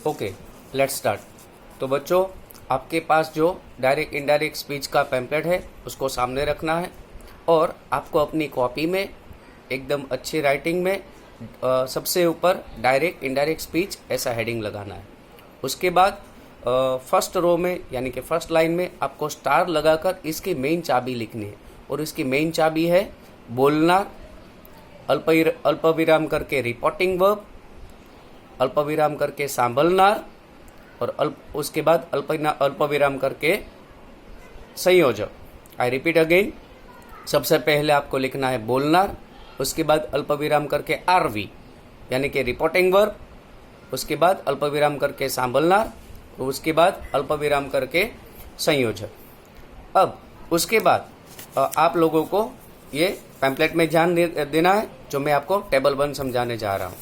Okay, let's start. तो बच्चों, आपके पास जो डायरेक्ट इनडायरेक्ट स्पीच का पैम्पलेट है उसको सामने रखना है और आपको अपनी कॉपी में एकदम अच्छी राइटिंग में सबसे ऊपर डायरेक्ट इनडायरेक्ट स्पीच ऐसा हेडिंग लगाना है। उसके बाद फर्स्ट रो में यानी कि फर्स्ट लाइन में आपको स्टार लगाकर इसकी मेन चाबी लिखनी है और इसकी मेन चाबी है बोलना, अल्प विराम करके रिपोर्टिंग वर्ब, अल्प विराम करके सांभलनार और उसके बाद अल्प विराम करके संयोजक। आई रिपीट अगेन, सबसे पहले आपको लिखना है बोलनार, उसके बाद अल्प विराम करके आरवी यानी कि रिपोर्टिंग वर्ब, उसके बाद अल्प विराम करके सांभलनार और उसके बाद अल्प विराम करके संयोजक। अब उसके बाद आप लोगों को ये पैम्पलेट में ध्यान देना है जो मैं आपको टेबल 1 समझाने जा रहा हूँ।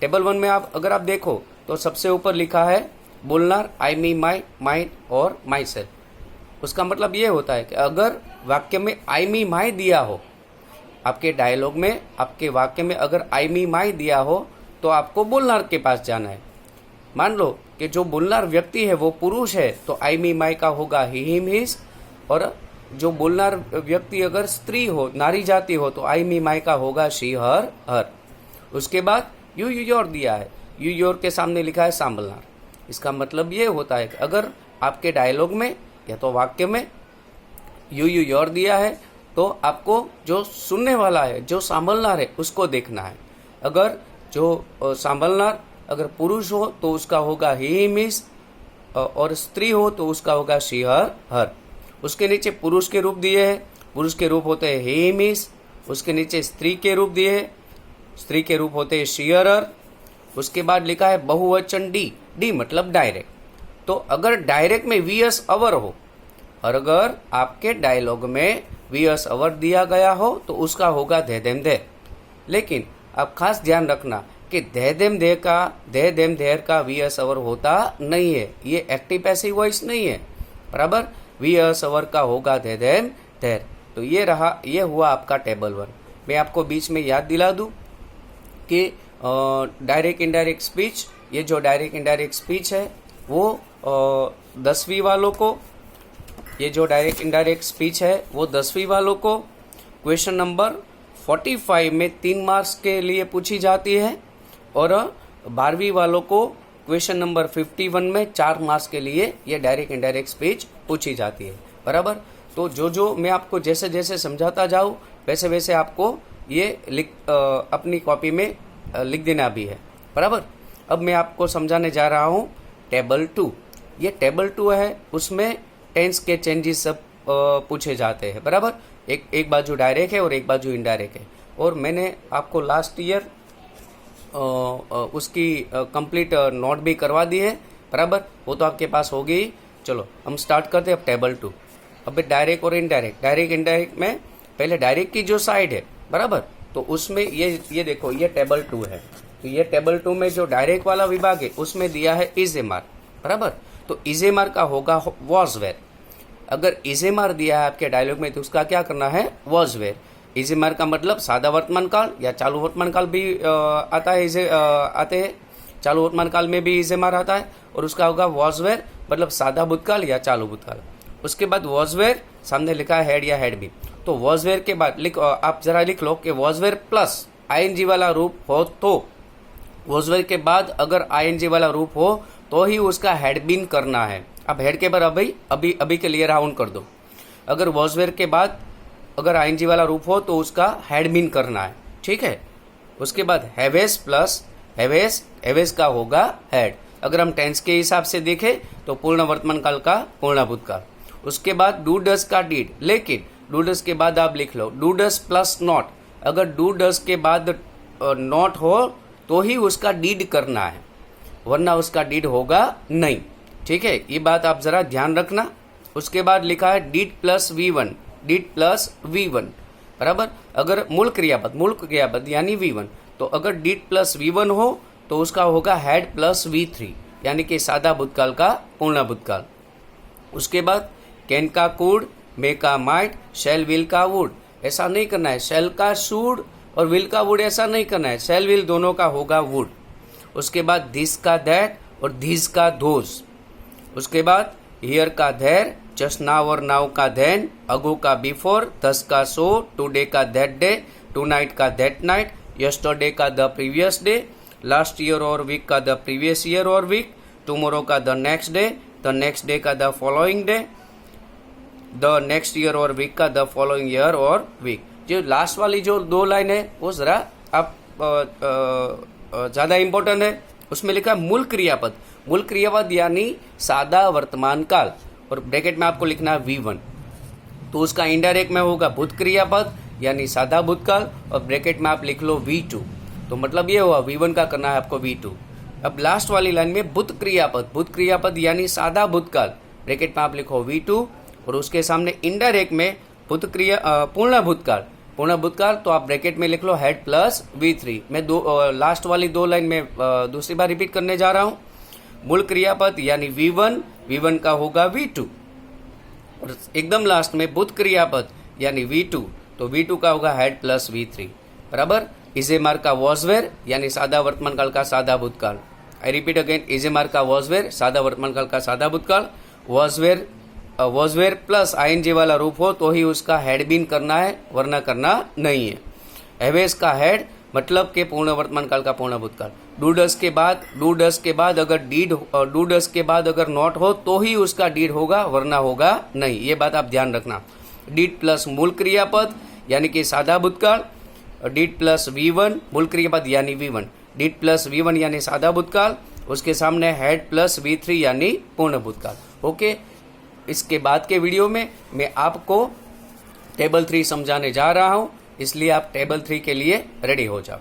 टेबल 1 में अगर आप देखो तो सबसे ऊपर लिखा है बोलनार, आई, मी, माई, माइन और माई सेल्फ। उसका मतलब ये होता है कि अगर वाक्य में आई, मी, माई दिया हो, आपके डायलॉग में, आपके वाक्य में अगर आई, मी, माई दिया हो तो आपको बोलनार के पास जाना है। मान लो कि जो बोलनार व्यक्ति है वो पुरुष है तो आई, मी, माई का होगा ही, हिम, हिज, और जो बोलनार व्यक्ति अगर स्त्री हो, नारी जाति हो तो आई, मी, माई का होगा शी, हर, हर। उसके बाद यू, योर दिया है, यू, योर के सामने लिखा है सांभलनार। इसका मतलब ये होता है कि अगर आपके डायलॉग में या तो वाक्य में यू, योर दिया है तो आपको जो सुनने वाला है, जो सांभलनार है, उसको देखना है। अगर जो सांभलनार अगर पुरुष हो तो उसका होगा ही, हिम, हिज, और स्त्री हो तो उसका होगा शी, हर, हर। उसके नीचे पुरुष के रूप दिए हैं, पुरुष के रूप होते हैं ही, हिम, हिज। उसके नीचे स्त्री के रूप दिए हैं, स्त्री के रूप होते हैं शी, हर। उसके बाद लिखा है बहुवचन डी, डी मतलब डायरेक्ट। तो अगर डायरेक्ट में वीएस अवर हो और अगर आपके डायलॉग में वीएस अवर दिया गया हो तो उसका होगा दे देम दे। लेकिन आप खास ध्यान रखना कि दे देम देर का वीएस अवर होता नहीं है, ये एक्टिव पैसिव वॉइस नहीं है, बराबर। वीएस अवर का होगा दे देम देर। तो ये हुआ आपका टेबल 1। मैं आपको बीच में याद दिला दूं कि डायरेक्ट इनडायरेक्ट स्पीच, ये जो डायरेक्ट इनडायरेक्ट स्पीच है वो 10वीं वालों को, ये जो डायरेक्ट इनडायरेक्ट स्पीच है वो 10वीं वालों को क्वेश्चन नंबर 45 में 3 मार्क्स के लिए पूछी जाती है और 12वीं वालों को क्वेश्चन नंबर 51 में 4 मार्क्स के लिए ये डायरेक्ट इनडायरेक्ट स्पीच पूछी जाती है, बराबर। तो जो मैं आपको जैसे जैसे समझाता जाऊँ वैसे वैसे आपको ये अपनी कॉपी में लिख देना भी है, बराबर। अब मैं आपको समझाने जा रहा हूँ टेबल 2। ये टेबल 2 है, उसमें टेंस के चेंजेस सब पूछे जाते हैं, बराबर। एक बाजू डायरेक्ट है और एक बाजू इनडायरेक्ट है। और मैंने आपको लास्ट ईयर उसकी कंप्लीट नोट भी करवा दी है, बराबर। वो तो आपके पास होगी। चलो हम स्टार्ट करते हैं अब टेबल 2। अब डायरेक्ट और इनडायरेक्ट, डायरेक्ट इनडायरेक्ट में पहले डायरेक्ट की जो साइड है, बराबर, तो उसमें ये देखो ये टेबल 2 है। तो ये टेबल 2 में जो डायरेक्ट वाला विभाग है उसमें दिया है इजेमार, बराबर। तो इजेमार का होगा वॉज वेयर। अगर इजेमार दिया है आपके डायलॉग में तो उसका क्या करना है, वॉज वेयर। इजेमार का मतलब सादा वर्तमान काल या चालू वर्तमान काल भी आता है, आते हैं। चालू वर्तमान काल में भी इजेमार आता है और उसका होगा वॉज वेयर, मतलब सादा भूतकाल या चालू भूतकाल। उसके बाद वॉज वेयर सामने लिखा है हेड या हेड भी। तो वॉज वेयर के बाद आप जरा लिख लो कि वॉज वेयर प्लस आईएनजी वाला रूप हो तो, वॉज वेयर के बाद अगर आईएनजी वाला रूप हो तो ही उसका हेड बीन करना है। अब हेड के बाद अभी के लिए राउंड कर दो। अगर वॉज वेयर के बाद अगर आईएनजी वाला रूप हो तो उसका हेड बीन करना है, ठीक है। उसके बाद हैवेस प्लस हैवेस का होगा हेड। अगर हम टेंस के हिसाब से देखें तो पूर्ण वर्तमान काल का पूर्ण भूतकाल। उसके बाद डू डज का डीड, लेकिन डू डज के बाद आप लिख लो डू डज प्लस नॉट। अगर डू डज के बाद नॉट हो तो ही उसका डीड करना है, वरना उसका डीड होगा नहीं, ठीक है। ये बात आप जरा ध्यान रखना। उसके बाद लिखा है deed plus V1, deed plus V1, बराबर। अगर मूल क्रियापद यानी V1, तो अगर डीड प्लस V1 हो तो उसका होगा हेड प्लस V3 यानी कि सादा भूतकाल का पूर्ण भूतकाल। उसके बाद कैन का कुड, मे का माइट, शैल विल का वुड, ऐसा नहीं करना है। शैल का शुड और विल का वुड ऐसा नहीं करना है, शैल विल दोनों का होगा वुड। उसके बाद दिस का दैट और धीस का धोस। उसके बाद हियर का धेर, जस्ट नाउ और नाउ का देन, अगो का बिफोर, दस का सो, टुडे का दैट डे, टू नाइट का दैट नाइट, यस्टरडे का the previous day, last year और वीक का द प्रीवियस ईयर और वीक, टुमारो का द नेक्स्ट डे का the following day, the next year और वीक का द फॉलोइंग ईयर और वीक। जो लास्ट वाली जो दो लाइन है वो जरा आप ज्यादा इंपॉर्टेंट है। उसमें लिखा है मूल क्रियापद। मूल क्रियापद यानी सादा वर्तमान काल, और ब्रैकेट में आपको लिखना है V1। तो उसका इनडायरेक्ट में होगा भूत क्रियापद यानी सादा भूतकाल, और ब्रैकेट में आप लिख लो V2। तो मतलब ये हुआ V1 का करना है आपको V2। अब लास्ट वाली लाइन में भूत क्रियापद यानी सादा भूतकाल, ब्रैकेट में आप लिखो V2, और उसके सामने इनडायरेक्ट में पूर्ण भूतकाल तो आप ब्रैकेट में लिख लो हेड प्लस V3। मैं लास्ट वाली दो लाइन में दूसरी बार रिपीट करने जा रहा हूं। मूल क्रियापद यानी V1 का होगा V2, और एकदम लास्ट में भूत क्रियापद यानी V2, तो V2 का होगा हेड प्लस V3 बराबर। इजेमार का वॉजवेर यानी सादा वर्तमान काल का सादा भूतकाल। आई रिपीट अगेन, इजेमार का वॉजवेर सादा वर्तमान काल का सादा भूतकाल। वॉजवेर प्लस ING वाला रूप हो तो ही उसका हेड बीन करना है, वरना करना नहीं है। हैवेज का हेड मतलब के पूर्ण वर्तमान काल का पूर्ण भूतकाल। डू डस के बाद अगर नॉट हो तो ही उसका डीड होगा, वरना होगा नहीं। ये बात आप ध्यान रखना। डीड प्लस मूल क्रियापद यानी कि सादा भूतकाल, डीड प्लस V1 मूल क्रियापद यानी V1, डीड प्लस V1 यानी सादा भूतकाल, उसके सामने हेड प्लस V3 यानी पूर्ण भूतकाल। ओके, इसके बाद के वीडियो में मैं आपको टेबल 3 समझाने जा रहा हूं, इसलिए आप टेबल 3 के लिए रेडी हो जाओ।